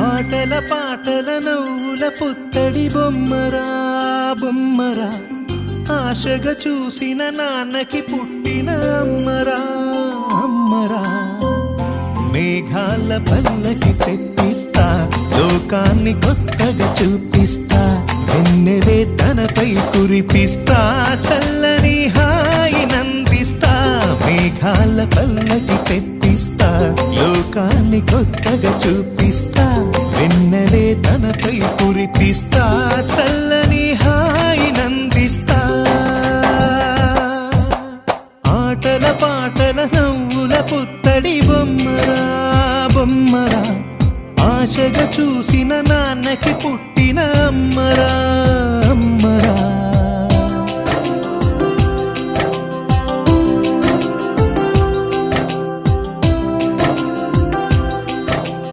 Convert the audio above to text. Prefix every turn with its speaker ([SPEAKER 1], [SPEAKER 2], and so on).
[SPEAKER 1] ఆటల పాటల నవ్వుల పుత్తడి బొమ్మరా బొమ్మరా, ఆశగా చూసిన నాన్నకి పుట్టిన అమ్మరా అమ్మరా. మేఘాల పల్లకి తెప్పిస్తా, లోకాన్ని కొత్తగా చూపిస్తా, వెన్నెలే తనపై కురిపిస్తా, చల్లని హాయి నందిస్తా. మేఘాల పల్లకి తెప్పిస్తా, లోకాన్ని కొత్తగా చూపిస్తా, వెన్నెలే తనపై కురిపిస్తా, చల్లని హాయి నందిస్తా. ఆటల పాటల నవ్వుల పుత్తడి బొమ్మరా బొమ్మరా, ఆశగా చూసిన నాన్నకి పుట్టిన అమ్మరా అమ్మరా.